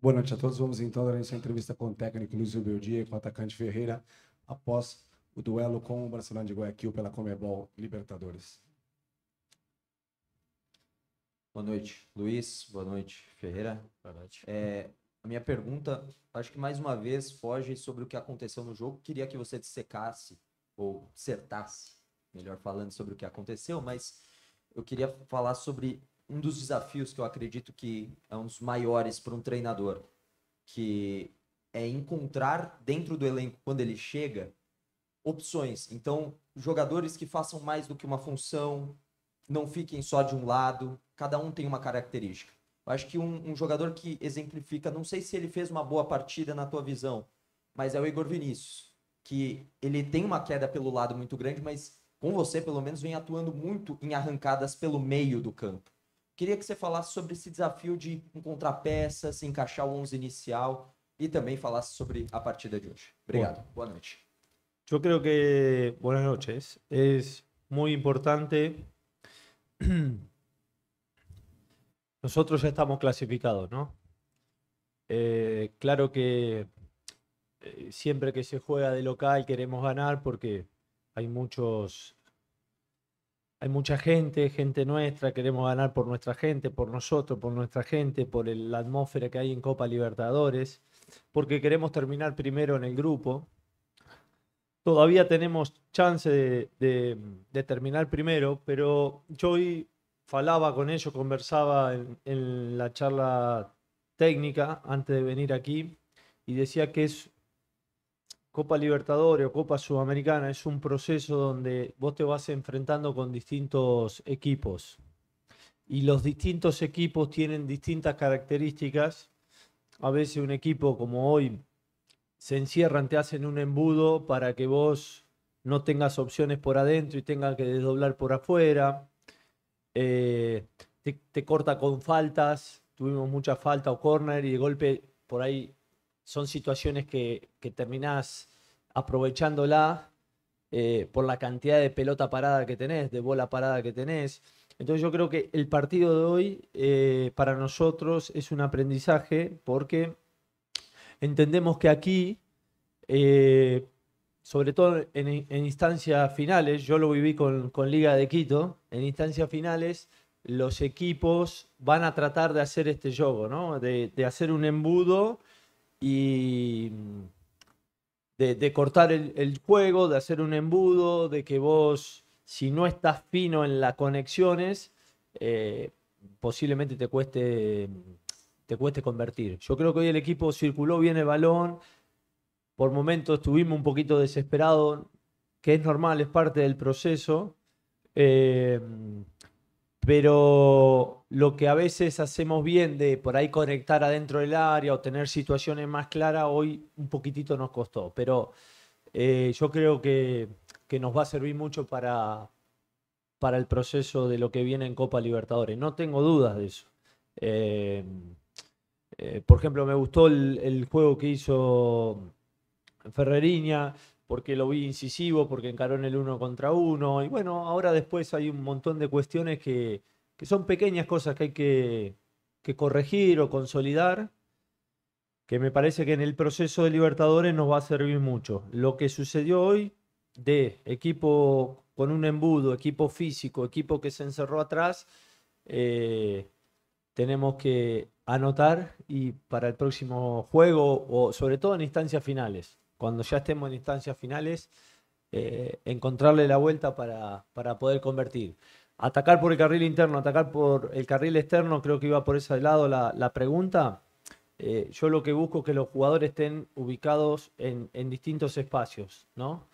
Boa noite a todos. Vamos então dar essa entrevista com o técnico Luiz Beldia e com o atacante Ferreira após o duelo com o Barcelona de Guayaquil pela Conmebol Libertadores. Boa noite, Luiz. Boa noite, Ferreira. Boa noite. A minha pergunta, acho que mais uma vez foge sobre o que aconteceu no jogo. Queria que você dissecasse, ou dissertasse, melhor falando, sobre o que aconteceu, mas eu queria falar sobre um dos desafios que eu acredito que é um dos maiores para um treinador, que é encontrar dentro do elenco, quando ele chega, opções. Então, jogadores que façam mais do que uma função, não fiquem só de um lado, cada um tem uma característica. Eu acho que um jogador que exemplifica, não sei se ele fez uma boa partida na tua visão, mas é o Igor Vinícius, que ele tem uma queda pelo lado muito grande, mas com você, pelo menos, vem atuando muito em arrancadas pelo meio do campo. Queria que você falasse sobre esse desafio de encontrar peças, encaixar o 11 inicial e também falasse sobre a partida de hoje. Obrigado. Boa noite. Yo creo que, buenas noches, es muy importante. Nosotros ya estamos clasificados, ¿no? Claro que siempre que se juega de local queremos ganar porque hay mucha gente nuestra, queremos ganar por nuestra gente, por nosotros, por nuestra gente, por la atmósfera que hay en Copa Libertadores, porque queremos terminar primero en el grupo. Todavía tenemos chance de terminar primero, pero yo hoy falaba con ellos, conversaba en la charla técnica antes de venir aquí y decía que es Copa Libertadores o Copa Sudamericana, es un proceso donde vos te vas enfrentando con distintos equipos y los distintos equipos tienen distintas características. A veces un equipo como hoy se encierran, te hacen un embudo para que vos no tengas opciones por adentro y tengas que desdoblar por afuera. Te corta con faltas, tuvimos mucha falta o córner y de golpe por ahí son situaciones que terminás aprovechándola por la cantidad de pelota parada que tenés, de bola parada que tenés. Entonces yo creo que el partido de hoy para nosotros es un aprendizaje porque entendemos que aquí, sobre todo en instancias finales, yo lo viví con Liga de Quito, en instancias finales los equipos van a tratar de hacer este juego, ¿no? De hacer un embudo y de cortar el juego, de hacer un embudo, de que vos, si no estás fino en las conexiones, posiblemente te cueste convertir. Yo creo que hoy el equipo circuló bien el balón, por momentos estuvimos un poquito desesperados, que es normal, es parte del proceso, pero lo que a veces hacemos bien de por ahí conectar adentro del área o tener situaciones más claras, hoy un poquitito nos costó, pero yo creo que nos va a servir mucho para el proceso de lo que viene en Copa Libertadores. No tengo dudas de eso. Por ejemplo, me gustó el juego que hizo Ferreriña, porque lo vi incisivo, porque encaró en el 1 contra 1. Y bueno, ahora después hay un montón de cuestiones que son pequeñas cosas que hay que corregir o consolidar, que me parece que en el proceso de Libertadores nos va a servir mucho. Lo que sucedió hoy de equipo con un embudo, equipo físico, equipo que se encerró atrás, tenemos que anotar y para el próximo juego, o sobre todo en instancias finales, cuando ya estemos en instancias finales, encontrarle la vuelta para poder convertir. Atacar por el carril interno, atacar por el carril externo, creo que iba por ese lado la pregunta. Yo lo que busco es que los jugadores estén ubicados en distintos espacios, ¿no?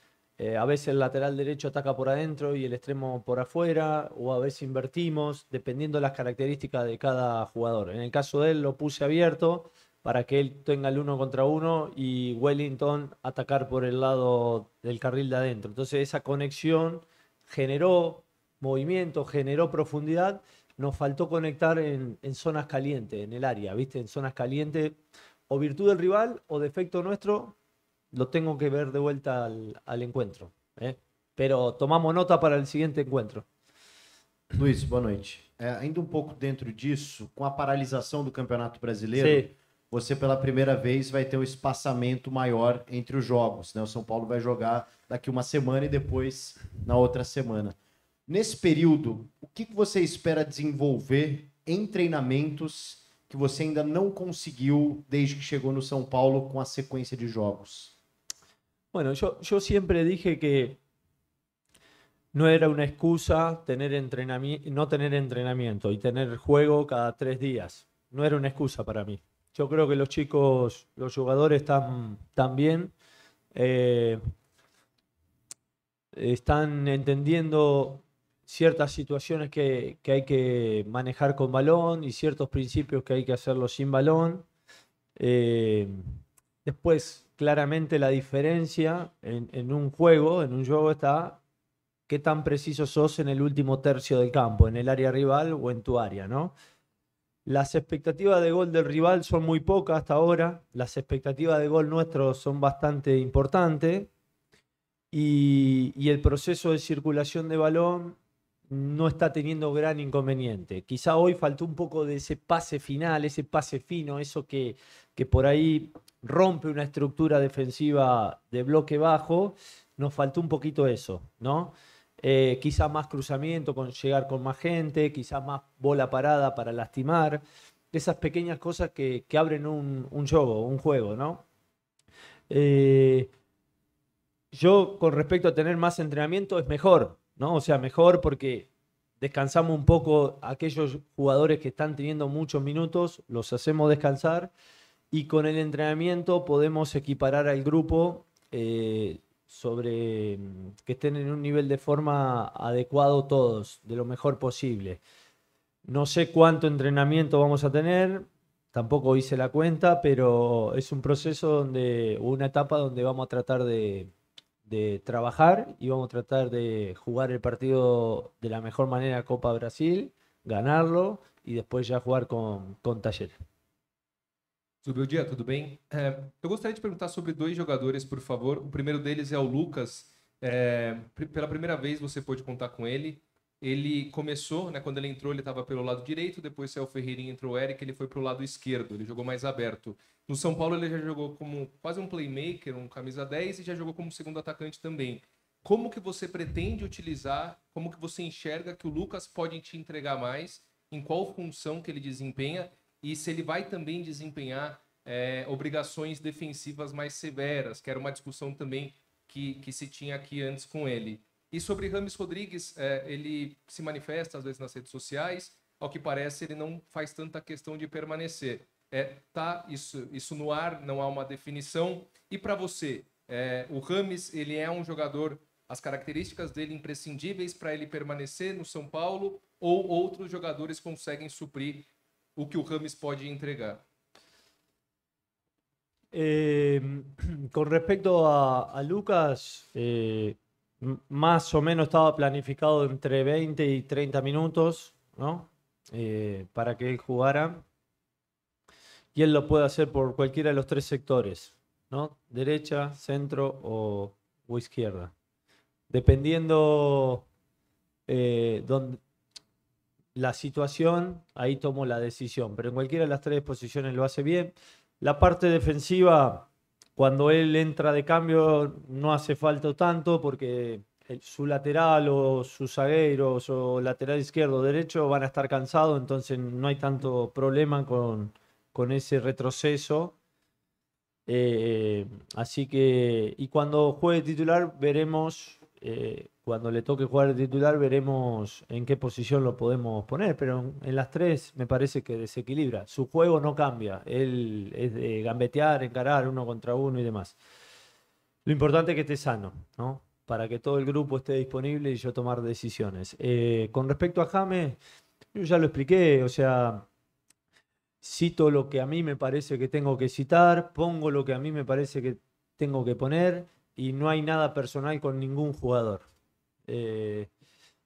A veces el lateral derecho ataca por adentro y el extremo por afuera, o a veces invertimos, dependiendo de las características de cada jugador. En el caso de él lo puse abierto para que él tenga el 1 contra 1 y Wellington atacar por el lado del carril de adentro. Entonces esa conexión generó movimiento, generó profundidad. Nos faltó conectar en zonas calientes, en el área, ¿viste? En zonas calientes, o virtud del rival o defecto nuestro, lo tengo que ver de vuelta al encuentro. Pero tomamos nota para el siguiente encuentro. Luiz, boa noite. Ainda um pouco dentro disso, com a paralisação do Campeonato Brasileiro, Sí. você pela primeira vez vai ter um espaçamento maior entre os jogos, né? O São Paulo vai jogar daqui uma semana e depois na outra semana. Nesse período, o que você espera desenvolver em treinamentos que você ainda não conseguiu desde que chegou no São Paulo com a sequência de jogos? Bueno, yo siempre dije que no era una excusa no tener entrenamiento y tener juego cada 3 días. No era una excusa para mí. Yo creo que los chicos, los jugadores están bien. Están entendiendo ciertas situaciones que hay que manejar con balón y ciertos principios que hay que hacerlo sin balón. Después, claramente la diferencia en un juego está qué tan preciso sos en el último tercio del campo, en el área rival o en tu área, ¿no? Las expectativas de gol del rival son muy pocas hasta ahora, las expectativas de gol nuestros son bastante importantes y el proceso de circulación de balón no está teniendo gran inconveniente. Quizá hoy faltó un poco de ese pase final, ese pase fino, eso que por ahí rompe una estructura defensiva de bloque bajo, nos faltó un poquito eso, ¿no? Quizá más cruzamiento, llegar con más gente, quizá más bola parada para lastimar, esas pequeñas cosas que abren un juego, ¿no? Yo con respecto a tener más entrenamiento es mejor, ¿no? O sea, mejor porque descansamos un poco a aquellos jugadores que están teniendo muchos minutos, los hacemos descansar y con el entrenamiento podemos equiparar al grupo sobre que estén en un nivel de forma adecuado todos, de lo mejor posible. No sé cuánto entrenamiento vamos a tener, tampoco hice la cuenta, pero es un proceso una etapa donde vamos a tratar de trabajar y vamos a tratar de jugar el partido de la mejor manera Copa Brasil, ganarlo y después ya jugar con Talleres. Zubeldia, tudo bem? Eu gostaria de perguntar sobre 2 jogadores, por favor. O primeiro deles é o Lucas. Pela primeira vez você pôde contar com ele. Ele começou, né, quando ele entrou, ele estava pelo lado direito, depois saiu o Ferreirinha, entrou o Eric, ele foi para o lado esquerdo, ele jogou mais aberto. No São Paulo ele já jogou como quase um playmaker, um camisa 10 e já jogou como segundo atacante também. Como que você pretende utilizar, como que você enxerga que o Lucas pode te entregar mais, em qual função que ele desempenha e se ele vai também desempenhar obrigações defensivas mais severas, que era uma discussão também que se tinha aqui antes com ele. E sobre Rames Rodrigues, ele se manifesta às vezes nas redes sociais, ao que parece ele não faz tanta questão de permanecer. Tá isso no ar, não há uma definição. E para você, o Rames, ele é um jogador, as características dele imprescindíveis para ele permanecer no São Paulo ou outros jogadores conseguem suprir o que o Rames pode entregar? Con respecto a Lucas, más o menos estaba planificado entre 20 y 30 minutos, ¿no? Para que él jugara. Y él lo puede hacer por cualquiera de los 3 sectores, ¿no? Derecha, centro o izquierda. Dependiendo la situación, ahí tomo la decisión. Pero en cualquiera de las 3 posiciones lo hace bien. La parte defensiva, cuando él entra de cambio, no hace falta tanto porque su lateral o sus zagueiros o lateral izquierdo o derecho van a estar cansados, entonces no hay tanto problema con ese retroceso. Así que, y cuando juegue titular, veremos, cuando le toque jugar de titular, veremos en qué posición lo podemos poner, pero en las 3 me parece que desequilibra. Su juego no cambia, él es de gambetear, encarar 1 contra 1 y demás. Lo importante es que esté sano, ¿no? Para que todo el grupo esté disponible y yo tomar decisiones. Con respecto a James, yo ya lo expliqué, o sea, cito lo que a mí me parece que tengo que citar, pongo lo que a mí me parece que tengo que poner y no hay nada personal con ningún jugador.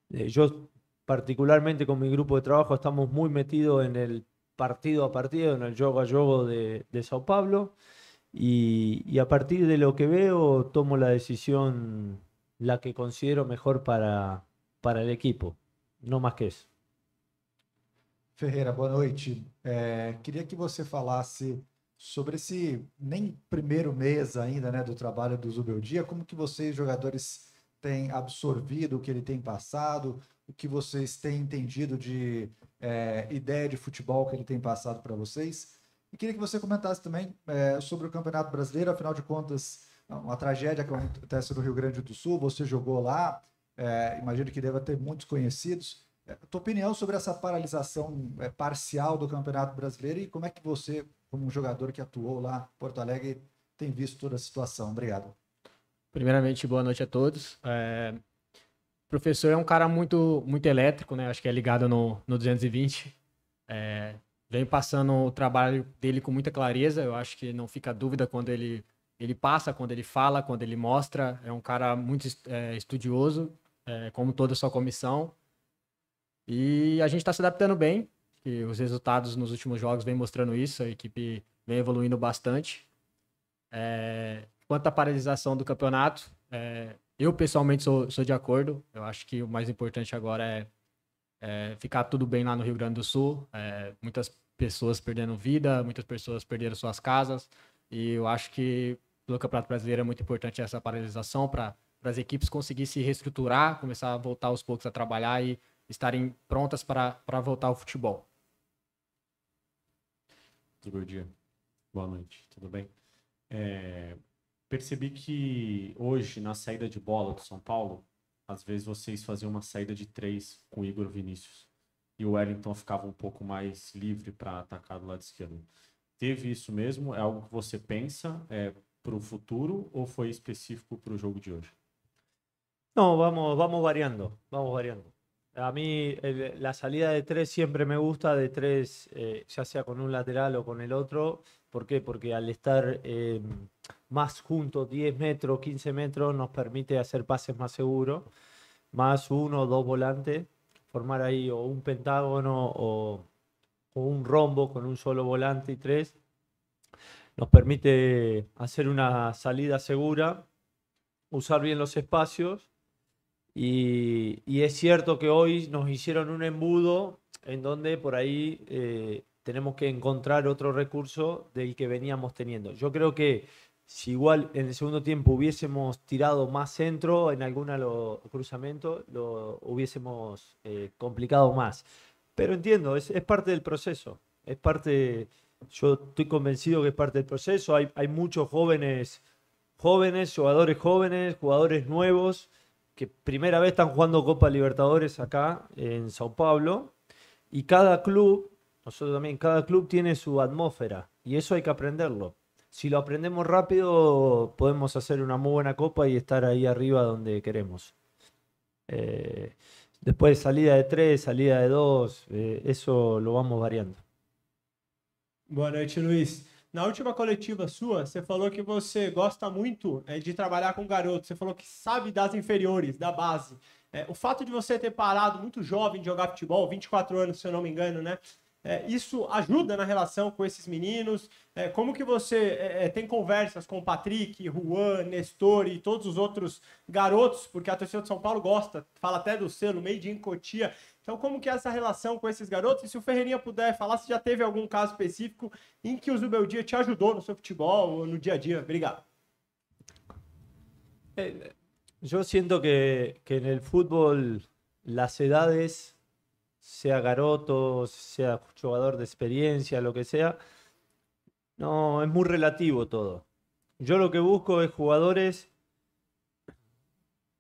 Yo particularmente con mi grupo de trabajo estamos muy metidos en el partido a partido, en el juego a juego de Sao Paulo y a partir de lo que veo tomo la decisión la que considero mejor para el equipo, no más que eso. Ferreira, boa noite. Queria que você falasse sobre esse nem primeiro mês ainda, né, do trabalho do Zubeldia, como que vocês, jogadores, têm absorvido o que ele tem passado, o que vocês têm entendido de ideia de futebol que ele tem passado para vocês. E queria que você comentasse também sobre o Campeonato Brasileiro, afinal de contas, uma tragédia que acontece no Rio Grande do Sul, você jogou lá, imagino que deva ter muitos conhecidos. Tua opinião sobre essa paralisação parcial do Campeonato Brasileiro e como é que você, como um jogador que atuou lá em Porto Alegre, tem visto toda a situação? Obrigado. Primeiramente, boa noite a todos. O professor é um cara muito elétrico, né? Acho que é ligado no 220. Vem passando o trabalho dele com muita clareza. Eu acho que não fica dúvida quando ele passa, quando ele fala, quando ele mostra. É um cara muito estudioso, como toda a sua comissão. E a gente está se adaptando bem. E os resultados nos últimos jogos vêm mostrando isso. A equipe vem evoluindo bastante. Quanto à paralisação do campeonato, eu pessoalmente sou de acordo. Eu acho que o mais importante agora é ficar tudo bem lá no Rio Grande do Sul. Muitas pessoas perdendo vida, muitas pessoas perderam suas casas. E eu acho que pelo Campeonato Brasileiro é muito importante essa paralisação para as equipes conseguirem se reestruturar, começar a voltar aos poucos a trabalhar e estarem prontas para voltar ao futebol. Bom dia. Boa noite, tudo bem? Percebi que hoje, na saída de bola do São Paulo, às vezes vocês faziam uma saída de 3 com o Igor Vinícius e o Wellington ficava um pouco mais livre para atacar do lado esquerdo. Teve isso mesmo? É algo que você pensa para o futuro ou foi específico para o jogo de hoje? No, vamos variando, vamos variando. A mí la salida de 3 siempre me gusta, de 3, ya sea con un lateral o con el otro. ¿Por qué? Porque al estar más juntos, 10 metros, 15 metros, nos permite hacer pases más seguros, más 1 o 2 volantes, formar ahí o un pentágono o un rombo con un solo volante y 3. Nos permite hacer una salida segura, usar bien los espacios. Y es cierto que hoy nos hicieron un embudo en donde por ahí tenemos que encontrar otro recurso del que veníamos teniendo. Yo creo que si igual en el segundo tiempo hubiésemos tirado más centro en alguna cruzamiento, lo hubiésemos complicado más. Pero entiendo, es parte del proceso. Yo estoy convencido que es parte del proceso. Hay muchos jóvenes, jugadores nuevos, que primera vez están jugando Copa Libertadores acá en Sao Paulo, y cada club, nosotros también, cada club tiene su atmósfera, y eso hay que aprenderlo. Si lo aprendemos rápido, podemos hacer una muy buena Copa y estar ahí arriba donde queremos. Después salida de 3, salida de 2, eso lo vamos variando. Boa noite, Luiz. Na última coletiva sua, você falou que você gosta muito de trabalhar com garotos. Você falou que sabe das inferiores, da base. O fato de você ter parado muito jovem de jogar futebol, 24 anos, se eu não me engano, né? Isso ajuda na relação com esses meninos? Como que você tem conversas com o Patrick, Juan, Nestor e todos os outros garotos? Porque a torcida de São Paulo gosta, fala até do selo Made in Cotia. Então, como que é essa relação com esses garotos? E se o Ferreirinha puder falar se já teve algum caso específico em que o Zubeldia te ajudou no seu futebol ou no dia a dia. Obrigado. Yo siento que en el fútbol las edades, sea garoto, sea jugador de experiencia, lo que sea, no, es muy relativo todo. Yo lo que busco es jugadores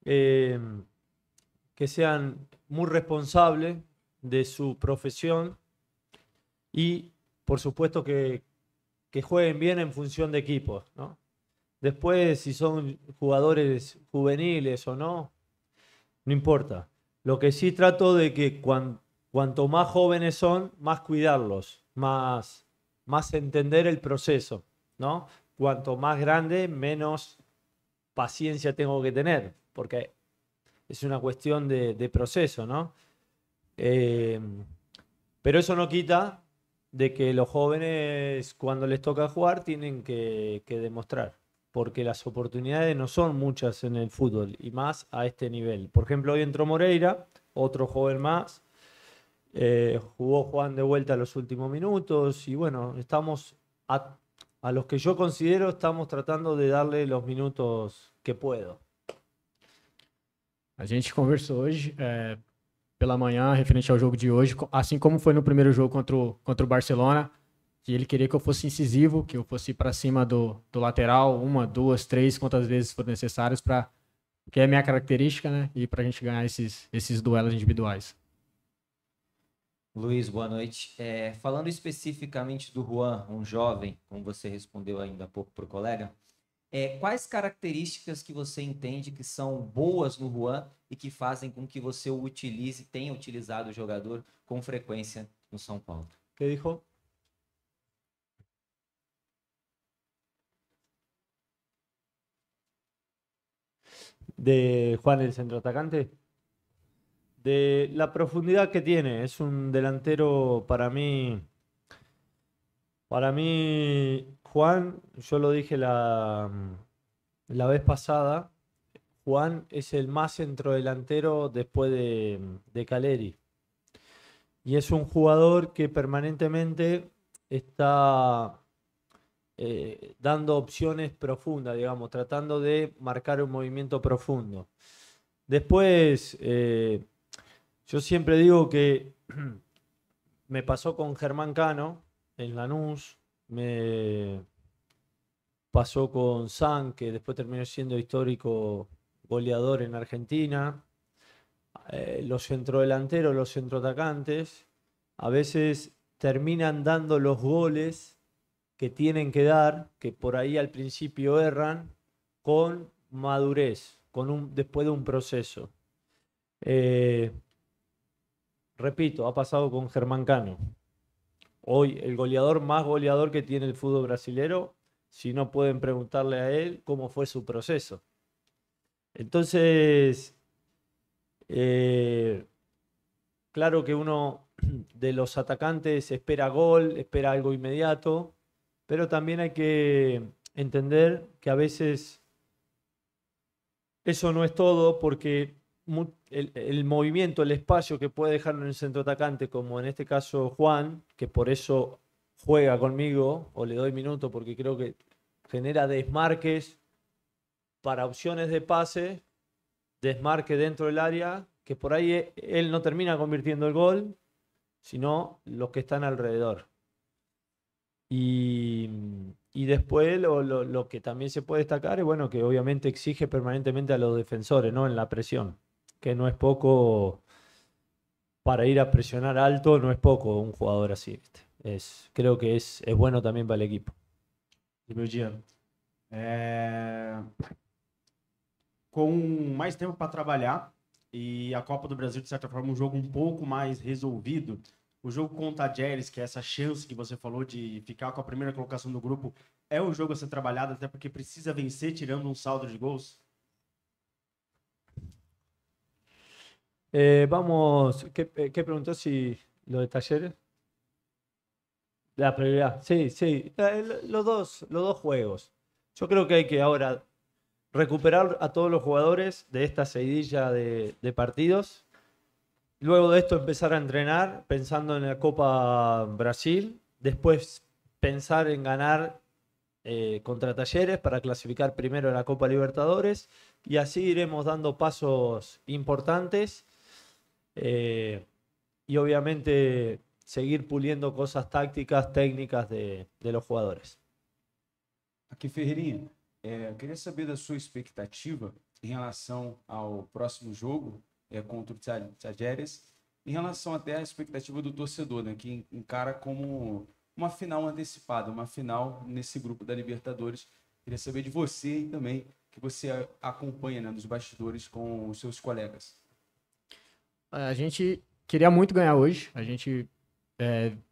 que sean muy responsables de su profesión y, por supuesto, que jueguen bien en función de equipos, ¿no? Después, si son jugadores juveniles o no, no importa. Lo que sí trato de que cuanto más jóvenes son, más cuidarlos, más entender el proceso, ¿no? Cuanto más grande, menos paciencia tengo que tener, porque es una cuestión de proceso, ¿no? Pero eso no quita de que los jóvenes, cuando les toca jugar, tienen que demostrar, porque las oportunidades no son muchas en el fútbol, y más a este nivel. Por ejemplo, hoy entró Moreira, otro joven más, jugó Juan de vuelta los últimos minutos, y bueno, estamos a los que yo considero estamos tratando de darle los minutos que puedo. A gente conversou hoje pela manhã, referente ao jogo de hoje, assim como foi no primeiro jogo contra o Barcelona, que ele queria que eu fosse incisivo, que eu fosse para cima do lateral, 1, 2, 3, quantas vezes for necessários, que é a minha característica, né? E para a gente ganhar esses duelos individuais. Luiz, boa noite. Falando especificamente do Juan, um jovem, como você respondeu ainda há pouco para o colega, quais características que você entende que são boas no Juan e que fazem com que você o utilize, tenha utilizado o jogador com frequência no São Paulo? ¿Qué dijo? De Juan, el centroatacante. De la profundidad que tiene. Es un delantero para mí. Para mí, Juan, yo lo dije la vez pasada, Juan es el más centrodelantero después de Caleri. Y es un jugador que permanentemente está dando opciones profundas, digamos, tratando de marcar un movimiento profundo. Después, yo siempre digo que me pasó con Germán Cano en Lanús, me pasó con San, que después terminó siendo histórico goleador en Argentina. Los centrodelanteros, los centroatacantes, a veces terminan dando los goles que tienen que dar, que por ahí al principio erran, con madurez, después de un proceso. Repito, ha pasado con Germán Cano. Hoy el goleador más goleador que tiene el fútbol brasilero, si no pueden preguntarle a él cómo fue su proceso. Entonces, claro que uno de los atacantes espera gol, espera algo inmediato, pero también hay que entender que a veces eso no es todo, porque el movimiento, el espacio que puede dejar en el centroatacante, como en este caso Juan, que por eso juega conmigo o le doy minutos porque creo que genera desmarques para opciones de pase, desmarque dentro del área, que por ahí él no termina convirtiendo el gol, sino los que están alrededor. Y después lo que también se puede destacar es, bueno, que obviamente exige permanentemente a los defensores, ¿no? En la presión, que no es poco para ir a presionar alto, no es poco un jugador así, ¿viste? Creo que es bueno también para el equipo. Meu dia. Com mais tempo para trabalhar e a Copa do Brasil, de certa forma, um jogo um pouco mais resolvido, o jogo contra a Tajeres, que é essa chance que você falou de ficar com a primeira colocação do grupo, é um jogo a ser trabalhado, até porque precisa vencer tirando um saldo de gols? Vamos, ¿qué preguntó si lo de Talleres? La prioridad, sí. Los dos juegos. Yo creo que hay que ahora recuperar a todos los jugadores de esta seguidilla de partidos. Luego de esto empezar a entrenar pensando en la Copa Brasil. Después pensar en ganar contra Talleres para clasificar primero a la Copa Libertadores. Y así iremos dando pasos importantes. Y obviamente seguir puliendo cosas tácticas, técnicas de los jugadores. Aqui, Ferreirinha, eu queria saber da sua expectativa em relação ao próximo jogo contra o Tajeres, em relação até à expectativa do torcedor, né, que encara como uma final antecipada, uma final nesse grupo da Libertadores. Queria saber de você e também que você acompanha, né, nos bastidores com os seus colegas. A gente queria muito ganhar hoje. A gente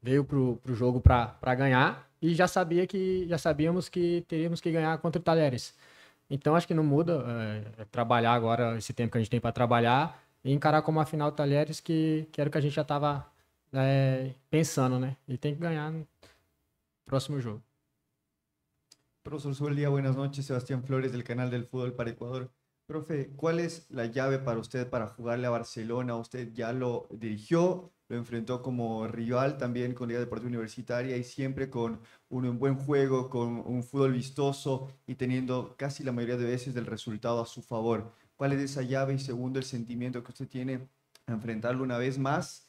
veio pro jogo para ganhar e já sabíamos que teríamos que ganhar contra o Talleres. Então acho que não muda, trabalhar agora esse tempo que a gente tem para trabalhar e encarar como a final do Talleres, que era o que a gente já estava pensando, né? E tem que ganhar no próximo jogo. Profesor Zubeldía, buenas noches. Sebastián Flores del canal del Fútbol para Ecuador. Profe, ¿cuál es la llave para usted para jugarle a Barcelona? Usted ya lo dirigió, lo enfrentó como rival también con Liga Deportiva Universitaria y siempre con un buen juego, con un fútbol vistoso y teniendo casi la mayoría de veces del resultado a su favor. ¿Cuál es esa llave? Y segundo, el sentimiento que usted tiene a enfrentarlo una vez más,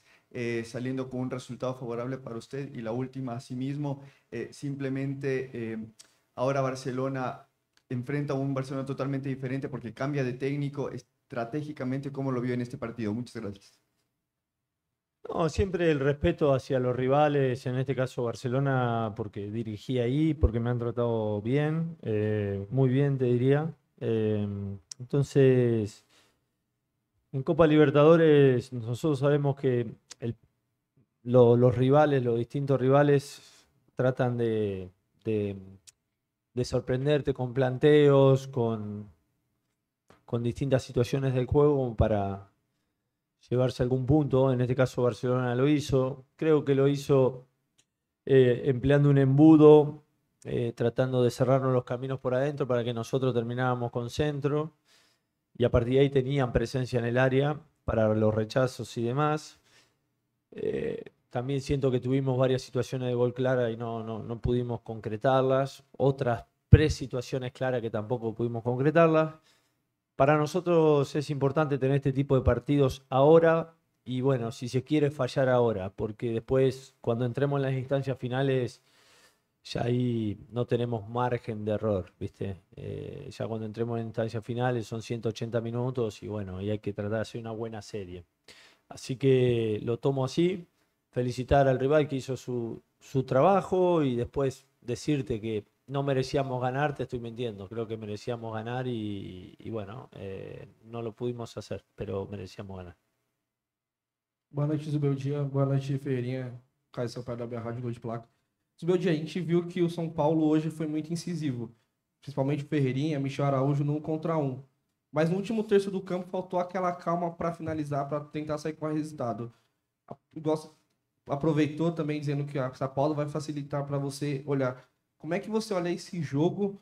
saliendo con un resultado favorable para usted. Y la última, asimismo, ahora Barcelona enfrenta a un Barcelona totalmente diferente porque cambia de técnico estratégicamente. ¿Cómo lo vio en este partido? Muchas gracias. No, siempre el respeto hacia los rivales, en este caso Barcelona, porque dirigí ahí, porque me han tratado bien, muy bien te diría. Entonces, en Copa Libertadores nosotros sabemos que los rivales, los distintos rivales, tratan de sorprenderte con planteos, con distintas situaciones del juego como para llevarse algún punto. En este caso Barcelona lo hizo. Creo que lo hizo empleando un embudo, tratando de cerrarnos los caminos por adentro para que nosotros termináramos con centro. Y a partir de ahí tenían presencia en el área para los rechazos y demás. También siento que tuvimos varias situaciones de gol clara y no pudimos concretarlas. Otras pre-situaciones claras que tampoco pudimos concretarlas. Para nosotros es importante tener este tipo de partidos ahora y bueno, si se quiere fallar ahora, porque después cuando entremos en las instancias finales ya ahí no tenemos margen de error, ¿viste? Ya cuando entremos en instancias finales son 180 minutos y bueno, y hay que tratar de hacer una buena serie. Así que lo tomo así, felicitar al rival que hizo su trabajo y después decirte que no merecíamos ganar, te estoy mintiendo. Creo que merecíamos ganar y bueno, no lo pudimos hacer, pero merecíamos ganar. Boa noite, Zubeldia. Boa noite, Ferreirinha. Caio Sampaio da Rádio Gol de Placa. Zubeldia, a gente viu que o São Paulo hoje foi muito incisivo. Principalmente o Ferreirinha, Michel Araújo no 1 contra 1. Mas no último terço do campo faltou aquela calma para finalizar, para tentar sair com o resultado. Aproveitou também dizendo que a São Paulo vai facilitar para você olhar. Como é que você olha esse jogo,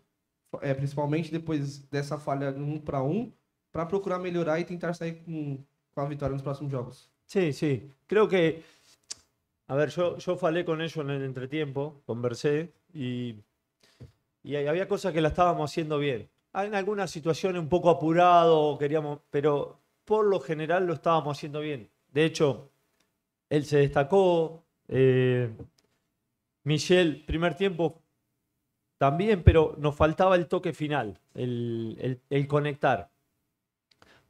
principalmente depois dessa falha no 1 para 1, para procurar melhorar e tentar sair com a vitória nos próximos jogos? Sí, sí. Creo que, a ver, yo falé con ellos en el entretiempo, conversé y había cosas que la estábamos haciendo bien. En algunas situaciones un poco apurado, pero por lo general lo estábamos haciendo bien. De hecho, él se destacó, Michel, primer tiempo también, pero nos faltaba el toque final, el conectar.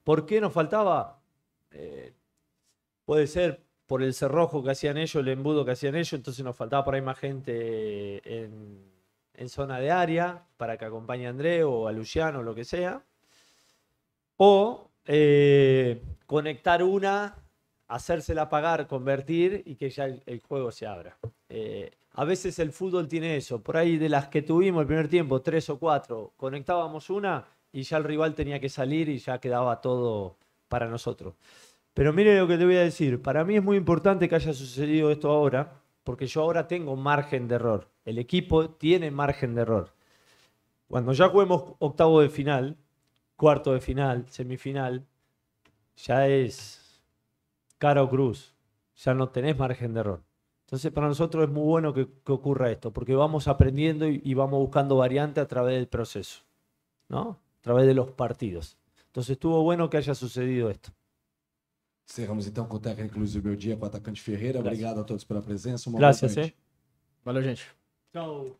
¿Por qué nos faltaba? Puede ser por el cerrojo que hacían ellos, el embudo que hacían ellos, entonces nos faltaba por ahí más gente en zona de área para que acompañe a André o a Luciano o lo que sea. O conectar una, hacérsela pagar, convertir y que ya el juego se abra. A veces el fútbol tiene eso. Por ahí de las que tuvimos el primer tiempo, 3 o 4, conectábamos una y ya el rival tenía que salir y ya quedaba todo para nosotros. Pero mire lo que te voy a decir. Para mí es muy importante que haya sucedido esto ahora, porque yo ahora tengo margen de error. El equipo tiene margen de error. Cuando ya juguemos octavo de final, cuarto de final, semifinal, ya es cara o cruz. Ya no tenés margen de error. Entonces para nosotros es muy bueno que ocurra esto, porque vamos aprendiendo y vamos buscando variantes a través del proceso, ¿no? A través de los partidos. Entonces estuvo bueno que haya sucedido esto. Encerramos então com o técnico Luiz Zubeldia, com o atacante Ferreira. Gracias. Obrigado a todos pela presença. Uma Gracias, boa noite. Valeu, gente. Chao.